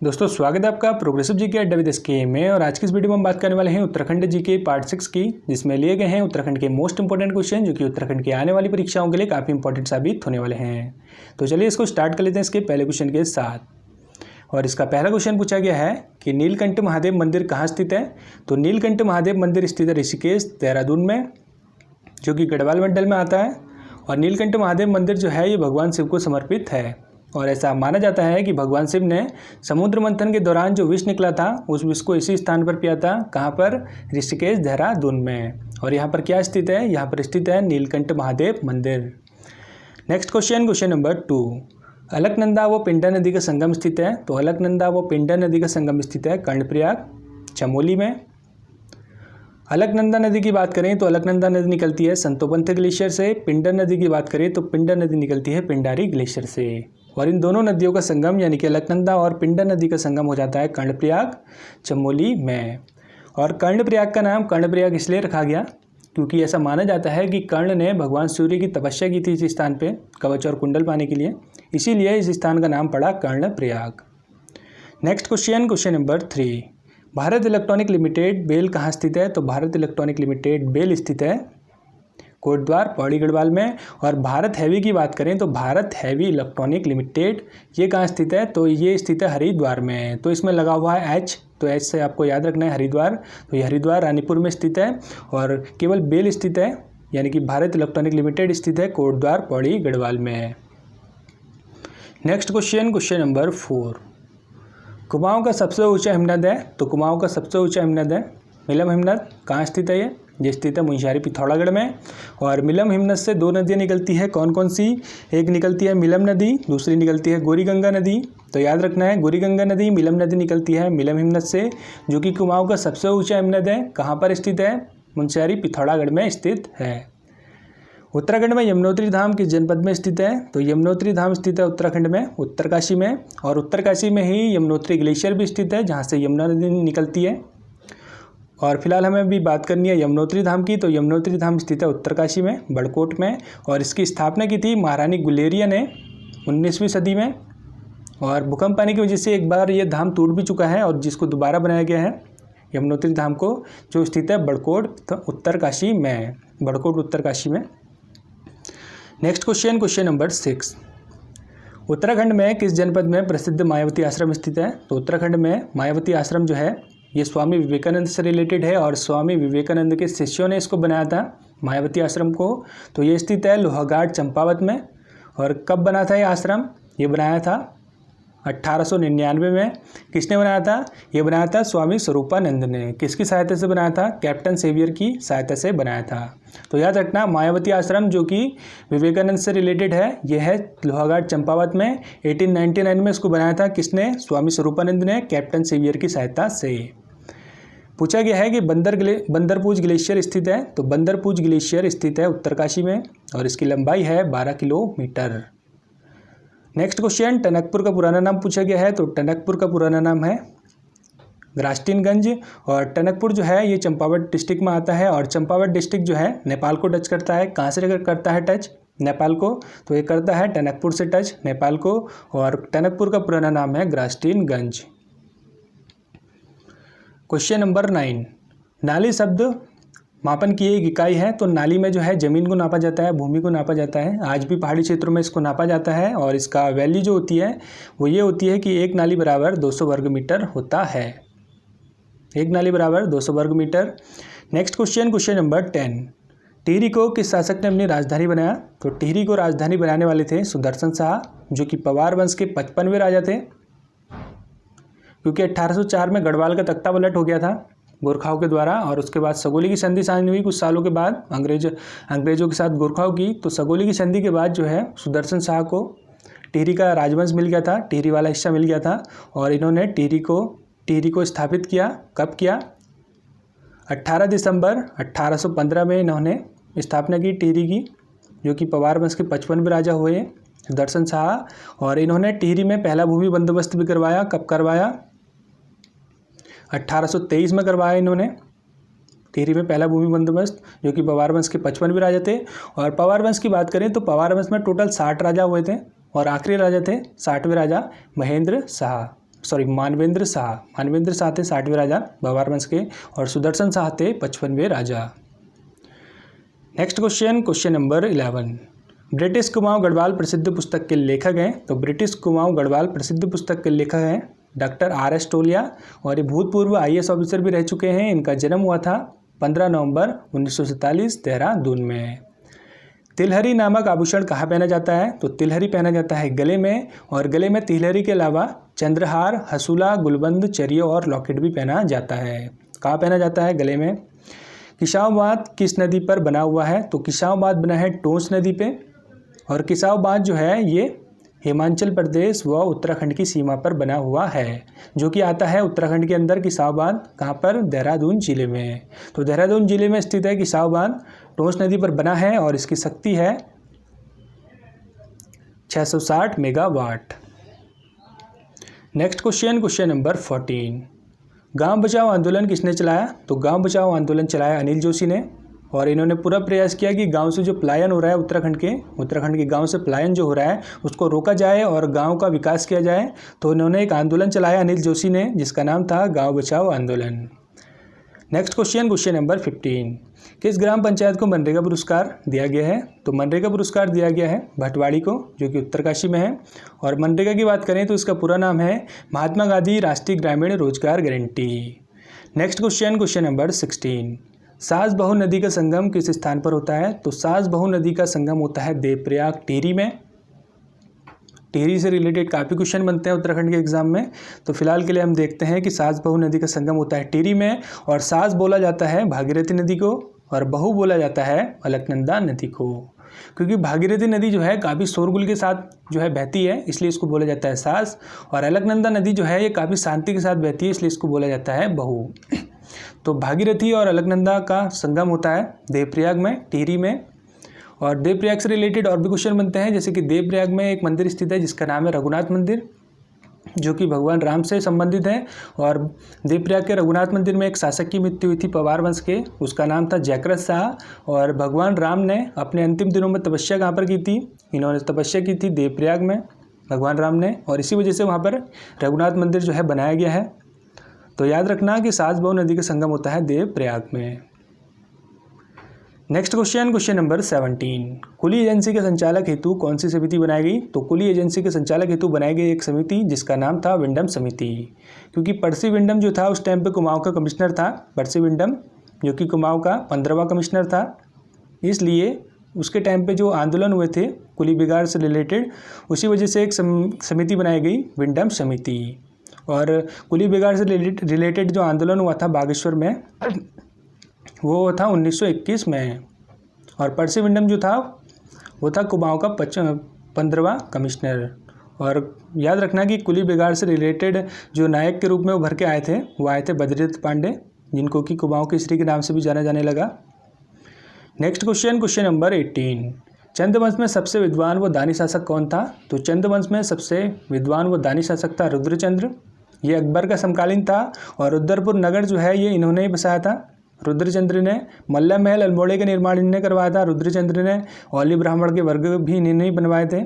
दोस्तों स्वागत है आपका प्रोग्रेसिव जीके अड्डा विद एसके में। और आज की इस वीडियो में हम बात करने वाले हैं उत्तराखंड जीके पार्ट 6 की, जिसमें लिए गए हैं उत्तराखंड के मोस्ट इंपोर्टेंट क्वेश्चन जो कि उत्तराखंड की आने वाली परीक्षाओं के लिए काफ़ी इंपॉर्टेंट साबित होने वाले हैं। तो चलिए इसको स्टार्ट कर लेते हैं इसके पहले क्वेश्चन के साथ। और इसका पहला क्वेश्चन पूछा गया है कि नीलकंठ महादेव मंदिर कहाँ स्थित है। तो नीलकंठ महादेव मंदिर स्थित है ऋषिकेश देहरादून में, जो कि गढ़वाल मंडल में आता है। और नीलकंठ महादेव मंदिर जो है ये भगवान शिव को समर्पित है। और ऐसा माना जाता है कि भगवान शिव ने समुद्र मंथन के दौरान जो विष निकला था उस विष को इसी स्थान पर पिया था। कहाँ पर? ऋषिकेश देहरादून में। और यहाँ पर क्या स्थित है? यहाँ पर स्थित है नीलकंठ महादेव मंदिर। Next question number 2। अलकनंदा व पिंडा नदी का संगम स्थित है। तो अलकनंदा व पिंडा नदी का संगम स्थित है कर्णप्रयाग चमोली में। अलकनंदा नदी की बात करें तो अलकनंदा नदी निकलती है संतोपंथ ग्लेशियर से। पिंडा नदी की बात करें तो पिंडा नदी निकलती है पिंडारी ग्लेशियर से। और इन दोनों नदियों का संगम यानी कि अलकनंदा और पिंडा नदी का संगम हो जाता है कर्णप्रयाग चमोली में। और कर्णप्रयाग का नाम कर्णप्रयाग इसलिए रखा गया क्योंकि ऐसा माना जाता है कि कर्ण ने भगवान सूर्य की तपस्या की थी इस स्थान पे कवच और कुंडल पाने के लिए, इसीलिए इस स्थान का नाम पड़ा Karnaprayag. Next question number 3। Bharat electronic limited BEL कहाँ स्थित है। तो भारत इलेक्ट्रॉनिक लिमिटेड बेल स्थित है कोटद्वार पौड़ी गढ़वाल में। और भारत हैवी की बात करें तो भारत हैवी इलेक्ट्रॉनिक लिमिटेड ये कहाँ स्थित है। तो ये स्थित है हरिद्वार में। तो इसमें लगा हुआ है एच, तो एच से आपको याद रखना है हरिद्वार। तो ये हरिद्वार रानीपुर में स्थित है। और केवल बेल स्थित है यानी कि भारत इलेक्ट्रॉनिक लिमिटेड स्थित है कोटद्वार पौड़ी गढ़वाल में। Next question number 4। कुमाऊं का सबसे ऊंचा हिमनद है। तो कुमाऊं का सबसे ऊंचा हिमनद है मिलम हिमनद। कहाँ स्थित है ये स्थित है मुंशियारी पिथौरागढ़ में। और मिलम हिमनद से दो नदियाँ निकलती है, कौन कौन सी? एक निकलती है मिलम नदी, दूसरी निकलती है गौरी गंगा नदी। तो याद रखना है गौरी गंगा नदी मिलम नदी निकलती है मिलम हिमनद से, जो कि कुमाऊं का सबसे ऊंचा हिमनद है। कहाँ पर स्थित है? मुंशियारी पिथौरागढ़ में स्थित है। उत्तराखंड में यमुनोत्री धाम किस जनपद में स्थित है। तो यमुनोत्री धाम स्थित है उत्तराखंड में उत्तरकाशी में। और उत्तरकाशी में ही यमुनोत्री ग्लेशियर भी स्थित है जहाँ से यमुना नदी निकलती है। और फिलहाल हमें अभी बात करनी है यमुनोत्री धाम की। तो यमुनोत्री धाम स्थित है उत्तरकाशी में बड़कोट में। और इसकी स्थापना की थी महारानी गुलेरिया ने 19वीं सदी में। और भूकंप आने की वजह से एक बार ये धाम टूट भी चुका है और जिसको दोबारा बनाया गया है यमुनोत्री धाम को, जो स्थित है बड़कोट उत्तरकाशी में, बड़कोट उत्तरकाशी में। Next question number 6। उत्तराखंड में किस जनपद में प्रसिद्ध मायावती आश्रम स्थित है। तो उत्तराखंड में मायावती आश्रम जो है ये स्वामी विवेकानंद से रिलेटेड है। और स्वामी विवेकानंद के शिष्यों ने इसको बनाया था मायावती आश्रम को। तो ये स्थित है लोहाघाट चंपावत में। और कब बना था ये आश्रम? ये बनाया था 1899 में। किसने बनाया था? ये बनाया था स्वामी स्वरूपानंद ने। किसकी सहायता से बनाया था? कैप्टन सेवियर की सहायता से बनाया था। तो याद रखना मायावती आश्रम जो कि विवेकानंद से रिलेटेड है, यह है लोहाघाट चंपावत में। 1899 में इसको बनाया था किसने? स्वामी स्वरूपानंद ने कैप्टन सेवियर की सहायता से। पूछा गया है कि बंदरपूज ग्लेशियर स्थित है। तो बंदरपूज ग्लेशियर स्थित है उत्तरकाशी में और इसकी लंबाई है 12 किलोमीटर। नेक्स्ट क्वेश्चन, टनकपुर का पुराना नाम पूछा गया है। तो टनकपुर का पुराना नाम है ग्रास्टिनगंज। और टनकपुर जो है ये चंपावत डिस्ट्रिक्ट में आता है। और चंपावत डिस्ट्रिक्ट जो है नेपाल को टच करता है। कहाँ से करता है टच? नेपाल को। तो ये करता है टनकपुर से टच नेपाल को। और टनकपुर का पुराना नाम है ग्रास्टिनगंज। Question number 9। नाली शब्द मापन की एक इकाई है। तो नाली में जो है ज़मीन को नापा जाता है, भूमि को नापा जाता है। आज भी पहाड़ी क्षेत्रों में इसको नापा जाता है। और इसका वैल्यू जो होती है वो ये होती है कि एक नाली बराबर 200 वर्ग मीटर होता है। एक नाली बराबर 200 वर्ग metre. Next question number 10। Tehri को किस शासक ने अपनी राजधानी बनाया। तो टिहरी को राजधानी बनाने वाले थे सुदर्शन शाह, जो कि पवार वंश के 55वें राजा थे। क्योंकि 1804 में गढ़वाल का तख्ता पलट हो गया था गोरखाओं के द्वारा। और उसके बाद सगोली की संधि साइन हुई कुछ सालों के बाद अंग्रेजों के साथ गोरखाओं की। तो सगोली की संधि के बाद जो है सुदर्शन शाह को टिहरी का राजवंश मिल गया था, टिहरी वाला हिस्सा मिल गया था। और इन्होंने टिहरी को स्थापित किया। कब किया? 18 दिसंबर 1815 में इन्होंने स्थापना की टिहरी की, जो कि पवार वंश के 55वें राजा हुए सुदर्शन शाह। और इन्होंने टिहरी में पहला भूमि बंदोबस्त भी करवाया। कब करवाया? 1823 में करवाया इन्होंने टिहरी में पहला भूमि बंदोबस्त, जो कि पवार वंश के 55वें राजा थे। और पवार वंश की बात करें तो पवार वंश में टोटल 60 राजा हुए थे और आखिरी राजा थे 60वें राजा महेंद्र शाह। मानवेंद्र शाह थे 60वें राजा भवार वंश के, और सुदर्शन शाह थे 55वें राजा। Next question number 11, British Kumaon Garhwal प्रसिद्ध पुस्तक के लेखक हैं। तो ब्रिटिश कुमाऊं गढ़वाल प्रसिद्ध पुस्तक के लेखक हैं डॉक्टर R.S. टोलिया, और ये भूतपूर्व IAS ऑफिसर भी रह चुके हैं। इनका जन्म हुआ था 15 नवंबर 1947 देहरादून में। तिलहरी नामक आभूषण कहाँ पहना जाता है? तो तिलहरी पहना जाता है गले में, और गले में तिलहरी के अलावा चंद्रहार, हसूला, गुलबंद, चरियो और लॉकेट भी पहना जाता है। कहाँ पहना जाता है? गले में। किसाऊ बांध किस नदी पर बना हुआ है? तो किसाऊ बांध बना है टोंस नदी पे, और किसाऊ बांध जो है ये हिमाचल प्रदेश व उत्तराखंड की सीमा पर बना हुआ है, जो कि आता है उत्तराखंड के अंदर। किसाऊ बांध कहाँ पर? देहरादून जिले में। तो देहरादून जिले में स्थित है किसाऊ बांध, टोंस नदी पर बना है, और इसकी शक्ति है 660 मेगावाट। नेक्स्ट क्वेश्चन नंबर 14, गांव बचाओ आंदोलन किसने चलाया? तो गांव बचाओ आंदोलन चलाया अनिल जोशी ने, और इन्होंने पूरा प्रयास किया कि गांव से जो पलायन हो रहा है उत्तराखंड के गांव से पलायन जो हो रहा है उसको रोका जाए और गांव का विकास किया जाए। तो इन्होंने एक आंदोलन चलाया अनिल जोशी ने, जिसका नाम था गांव बचाओ आंदोलन। नेक्स्ट क्वेश्चन नंबर 15, किस ग्राम पंचायत को मनरेगा पुरस्कार दिया गया है? तो मनरेगा पुरस्कार दिया गया है भटवाड़ी को, जो कि उत्तरकाशी में है। और मनरेगा की बात करें तो इसका पूरा नाम है महात्मा गांधी राष्ट्रीय ग्रामीण रोजगार गारंटी। नेक्स्ट क्वेश्चन नंबर 16, सास बहू नदी का संगम किस स्थान पर होता है? तो सास बहू नदी का संगम होता है देवप्रयाग टिहरी में। टिहरी से रिलेटेड काफ़ी क्वेश्चन बनते हैं उत्तराखंड के एग्जाम में। तो फिलहाल के लिए हम देखते हैं कि सास बहू नदी का संगम होता है टिहरी में, और सास बोला जाता है भागीरथी नदी को, और बहू बोला जाता है अलकनंदा नदी को, क्योंकि भागीरथी नदी जो है काफ़ी शोरगुल के साथ जो है बहती है, इसलिए इसको बोला जाता है सास, और अलकनंदा नदी जो है ये काफ़ी शांति के साथ बहती है, इसलिए इसको बोला जाता है बहू। तो भागीरथी और अलकनंदा का संगम होता है देवप्रयाग में, टिहरी में। और देवप्रयाग से रिलेटेड और भी क्वेश्चन बनते हैं, जैसे कि देवप्रयाग में एक मंदिर स्थित है जिसका नाम है रघुनाथ मंदिर, जो कि भगवान राम से संबंधित है। और देवप्रयाग के रघुनाथ मंदिर में एक शासक की मृत्यु हुई थी पवार वंश के, उसका नाम था जयकृत शाह। और भगवान राम ने अपने अंतिम दिनों में तपस्या कहाँ पर की थी? इन्होंने तपस्या की थी देवप्रयाग में, भगवान राम ने, और इसी वजह से वहाँ पर रघुनाथ मंदिर जो है बनाया गया है। तो याद रखना कि सास बहू नदी का संगम होता है देवप्रयाग में। नेक्स्ट क्वेश्चन नंबर 17, कुली एजेंसी के संचालक हेतु कौन सी समिति बनाई गई? तो कुली एजेंसी के संचालक हेतु बनाई गई एक समिति जिसका नाम था विंडम समिति, क्योंकि पर्सी विंडम जो था उस टाइम पे कुमाऊं का कमिश्नर था। पर्सी विंडम जो कि कुमाऊं का 15वां कमिश्नर था, इसलिए उसके टाइम पे जो आंदोलन हुए थे कुली बिगाड़ से रिलेटेड, उसी वजह से एक समिति बनाई गई विंडम समिति। और कुली बिगाड़ से रिलेटेड जो आंदोलन हुआ था बागेश्वर में, वो था 1921 में। और पर्सी विंडम जो था वो था कुमाऊं का 15वां कमिश्नर। और याद रखना कि कुली बिगाड़ से रिलेटेड जो नायक के रूप में उभर के आए थे वो आए थे बद्रीदत्त पांडे, जिनको कि कुमाऊं केसरी के नाम से भी जाना जाने लगा। नेक्स्ट क्वेश्चन नंबर 18, चंद्रवंश में सबसे विद्वान व दानी शासक कौन था? तो चंद्रवंश में सबसे विद्वान व दानी शासक था रुद्रचंद्र। ये अकबर का समकालीन था, और रुद्रपुर नगर जो है ये इन्होंने ही बसाया था। रुद्रचंद्र ने मल्ला महल अल्मोड़े का निर्माण इन्होंने करवाया था। रुद्रचंद्र ने औली ब्राह्मण के वर्ग भी इन्होंने ही बनवाए थे,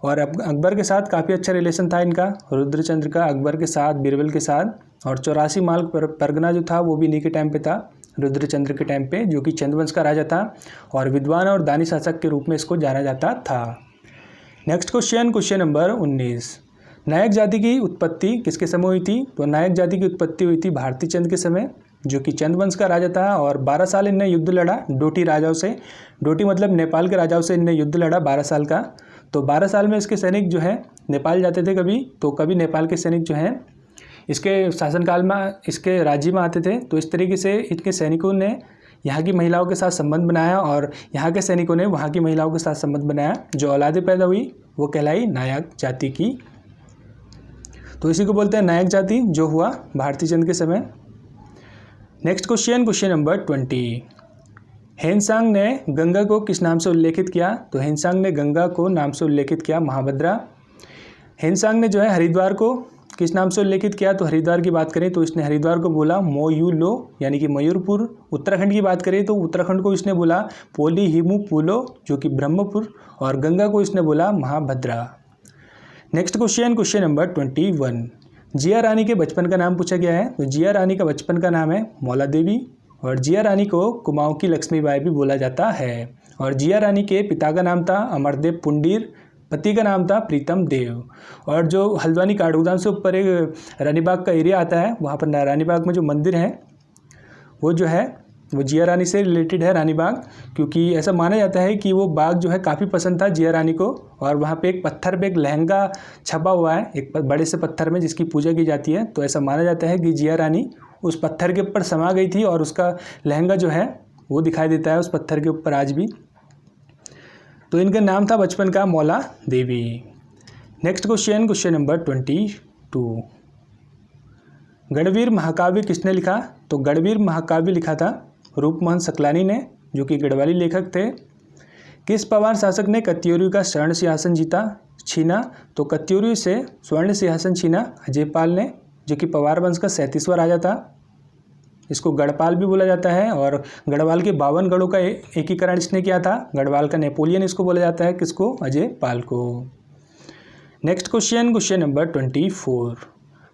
और अकबर के साथ काफ़ी अच्छा रिलेशन था इनका, रुद्रचंद्र का अकबर के साथ, बीरबल के साथ। और 84 माल परगना जो था वो भी इन्हीं के टाइम पे था, रुद्रचंद्र के टाइम पे, जो कि चंद्रवंश का राजा था, और विद्वान और दानी शासक के रूप में इसको जाना जाता था। नेक्स्ट क्वेश्चन नंबर 19, नायक जाति की उत्पत्ति किसके समय हुई थी? तो नायक जाति की उत्पत्ति हुई थी भारती चंद के समय, जो कि चंद्रवंश का राजा था। और 12 साल इनने युद्ध लड़ा डोटी राजाओं से, डोटी मतलब नेपाल के राजाओं से इनने युद्ध लड़ा 12 साल का। तो 12 साल में इसके सैनिक जो है नेपाल जाते थे कभी, तो कभी नेपाल के सैनिक जो हैं इसके शासनकाल में इसके राज्य में आते थे। तो इस तरीके से इनके सैनिकों ने यहाँ की महिलाओं के साथ संबंध बनाया, और यहाँ के सैनिकों ने वहाँ की महिलाओं के साथ संबंध बनाया। जो औलादें पैदा हुई वो कहलाई नायक जाति की। तो इसी को बोलते हैं नायक जाति, जो हुआ भारती चंद के समय। नेक्स्ट क्वेश्चन नंबर 20, हेनसांग ने गंगा को किस नाम से उल्लेखित किया? तो हेनसांग ने गंगा को नाम से उल्लेखित किया महाभद्रा। हेनसांग ने जो है हरिद्वार को किस नाम से उल्लेखित किया? तो हरिद्वार की बात करें तो इसने हरिद्वार को बोला मोयूलो, यानी कि मयूरपुर। उत्तराखंड की बात करें तो उत्तराखंड को इसने बोला पोली हिमू पुलो, जो कि ब्रह्मपुर। और गंगा को इसने बोला महाभद्रा। नेक्स्ट क्वेश्चन नंबर 21, जिया रानी के बचपन का नाम पूछा गया है। तो जिया रानी का बचपन का नाम है मौला देवी और जिया रानी को कुमाऊं की लक्ष्मीबाई भी बोला जाता है। और जिया रानी के पिता का नाम था अमरदेव पुंडीर, पति का नाम था प्रीतम देव। और जो हल्द्वानी काठगोदाम से ऊपर एक रानीबाग का एरिया आता है, वहाँ पर रानीबाग में जो मंदिर है वो जो है वो जिया रानी से रिलेटेड है रानीबाग, क्योंकि ऐसा माना जाता है कि वो बाग जो है काफ़ी पसंद था जिया रानी को। और वहाँ पे एक पत्थर पे एक लहंगा छपा हुआ है एक बड़े से पत्थर में, जिसकी पूजा की जाती है। तो ऐसा माना जाता है कि जिया रानी उस पत्थर के ऊपर समा गई थी और उसका लहंगा जो है वो दिखाई देता है उस पत्थर के ऊपर आज भी। तो इनका नाम था बचपन का Maula Devi. Next question number 22। गढ़वीर महाकाव्य किसने लिखा? तो गढ़वीर महाकाव्य लिखा था रूपमोहन सकलानी ने, जो कि गढ़वाली लेखक थे। किस पवार शासक ने कत्यूरी का स्वर्ण सिंहासन छीना? तो कत्यूरी से स्वर्ण सिंहासन छीना अजयपाल ने, जो कि पवार वंश का 37वां राजा था। इसको गढ़पाल भी बोला जाता है। और गढ़वाल के 52 गढ़ों का एकीकरण इसने किया था। गढ़वाल का नेपोलियन इसको बोला जाता है। किसको? अजयपाल को। Next question number 24।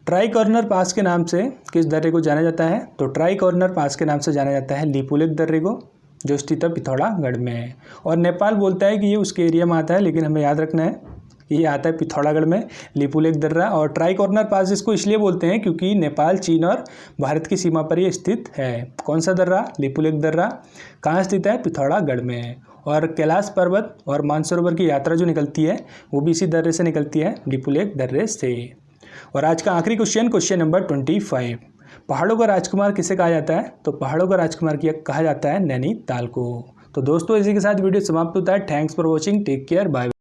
ट्राई कॉर्नर पास के नाम से किस दर्रे को जाना जाता है? तो ट्राई कॉर्नर पास के नाम से जाना जाता है लिपुलेख दर्रे को, जो स्थित है पिथौरागढ़ में। और नेपाल बोलता है कि ये उसके एरिया में आता है, लेकिन हमें याद रखना है कि ये आता है पिथौरागढ़ में लिपुलेख दर्रा। और ट्राई कॉर्नर पास इसको इसलिए बोलते हैं क्योंकि नेपाल, चीन और भारत की सीमा पर ये स्थित है। कौन सा दर्रा? लिपुलेख दर्रा। कहाँ स्थित है? पिथौरागढ़ में। और कैलाश पर्वत और मानसरोवर की यात्रा जो निकलती है वो भी इसी दर्रे से निकलती है, लिपुलेख दर्रे से। और आज का आखिरी क्वेश्चन नंबर 25। पहाड़ों का राजकुमार किसे कहा जाता है? तो पहाड़ों का राजकुमार कहा जाता है नैनीताल को। तो दोस्तों इसी के साथ वीडियो समाप्त होता है। Thanks for watching, take care, bye.